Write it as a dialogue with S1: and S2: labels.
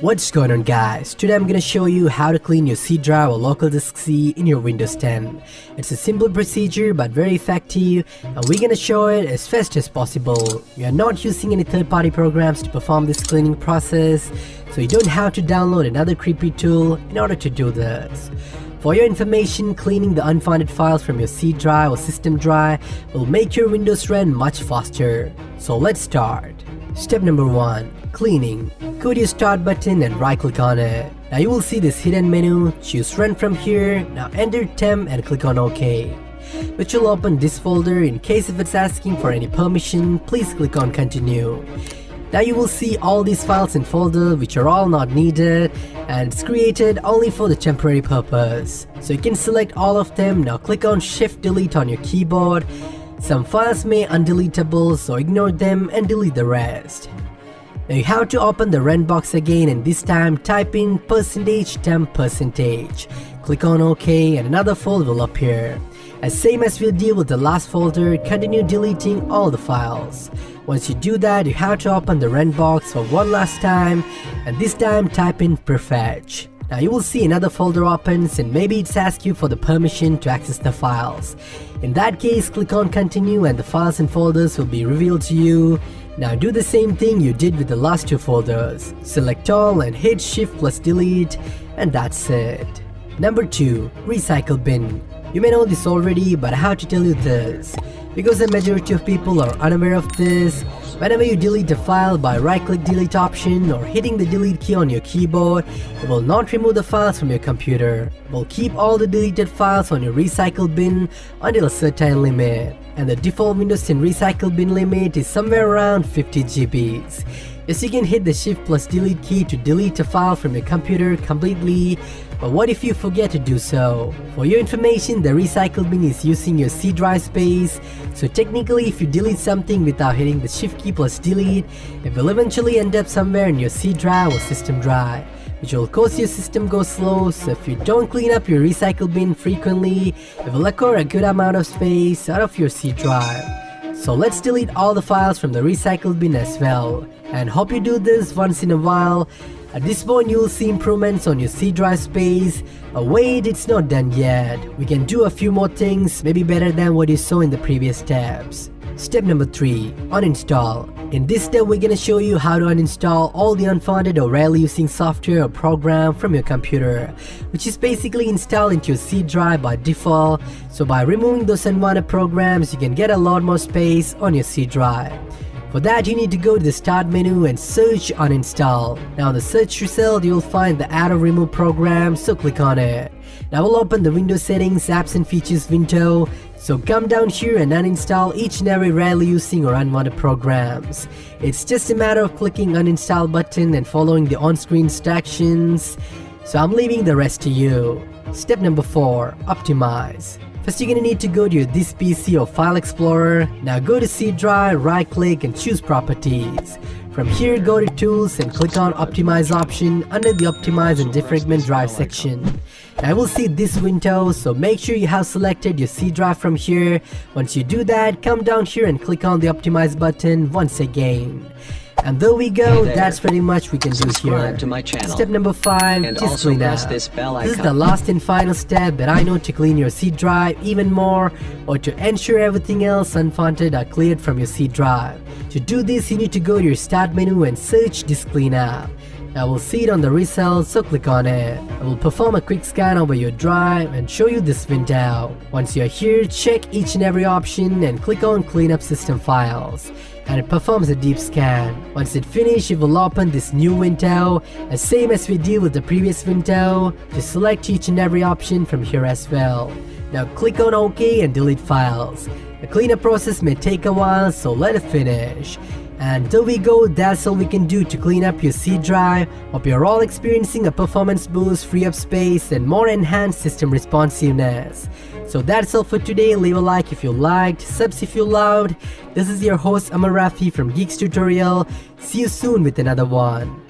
S1: What's going on guys, today I'm gonna show you how to clean your C drive or local disk C in your Windows 10. It's a simple procedure but very effective, and we're gonna show it as fast as possible. We are not using any third-party programs to perform this cleaning process, so you don't have to download another creepy tool in order to do this. For your information, cleaning the unfounded files from your C drive or system drive will make your Windows run much faster. So let's start. Step number 1. Cleaning. Go to your start button and right click on it. Now you will see this hidden menu, choose run from here, now enter temp and click on OK. Which will open this folder. In case if it's asking for any permission, please click on continue. Now you will see all these files in folder which are all not needed, and it's created only for the temporary purpose. So you can select all of them. Now click on shift delete on your keyboard. Some files may undeletable, so ignore them and delete the rest. Now you have to open the run box again, and this time type in %temp%. Click on OK and another folder will appear. As same as we'll deal with the last folder, continue deleting all the files. Once you do that, you have to open the run box for one last time, and this time type in perfetch. Now you will see another folder opens, and maybe it's asked you for the permission to access the files. In that case, click on continue and the files and folders will be revealed to you. Now do the same thing you did with the last two folders. Select all and hit shift+delete, and that's it. Number 2. Recycle bin. You may know this already, but I have to tell you this. Because the majority of people are unaware of this, whenever you delete a file by right-click delete option or hitting the delete key on your keyboard, it will not remove the files from your computer. It will keep all the deleted files on your recycle bin until a certain limit. And the default Windows 10 recycle bin limit is somewhere around 50 GBs. Yes, you can hit the shift+delete key to delete a file from your computer completely, but what if you forget to do so? For your information, the recycle bin is using your C drive space, so technically if you delete something without hitting the shift key plus delete, it will eventually end up somewhere in your C drive or system drive, which will cause your system go slow. So if you don't clean up your recycle bin frequently, it will acquire a good amount of space out of your C drive. So let's delete all the files from the recycle bin as well, and hope you do this once in a while. At this point you will see improvements on your C drive space, but wait, it's not done yet. We can do a few more things, maybe better than what you saw in the previous steps. Step number 3. Uninstall. In this step we're gonna show you how to uninstall all the unfounded or rarely using software or program from your computer, which is basically installed into your C drive by default. So by removing those unwanted programs, you can get a lot more space on your C drive. For that, you need to go to the start menu and search uninstall. Now in the search result, you'll find the add or remove program, so click on it. Now we'll open the Windows settings, apps and features window. So come down here and uninstall each and every rarely using or unwanted programs. It's just a matter of clicking uninstall button and following the on-screen instructions. So I'm leaving the rest to you. Step number 4. Optimize. First you're gonna need to go to your This PC or File Explorer. Now go to C drive, right click and choose Properties. From here go to Tools and click on Optimize option under the Optimize and Defragment Drive section. I will see this window, so make sure you have selected your C drive from here. Once you do that, come down here and click on the Optimize button once again. And there we go, that's pretty much we can do here.
S2: To my channel.
S1: Step number 5,
S2: and
S1: just
S2: also
S1: clean
S2: press
S1: up.
S2: this bell
S1: This is
S2: icon.
S1: the last and final step that I know to clean your C drive even more, or to ensure everything else unfounded are cleared from your C drive. To do this, you need to go to your start menu and search disk cleanup. Now we'll see it on the results, so click on it. I will perform a quick scan over your drive and show you this window. Once you're here, check each and every option and click on Clean Up System Files, and it performs a deep scan. Once it finishes, it will open this new window, as same as we did with the previous window. Just select each and every option from here as well. Now click on OK and delete files. The cleanup process may take a while, so let it finish. And there we go, that's all we can do to clean up your C drive. Hope you're all experiencing a performance boost, free up space and more enhanced system responsiveness. So that's all for today. Leave a like if you liked, subs if you loved. This is your host Amar Rafi from Geeks Tutorial. See you soon with another one.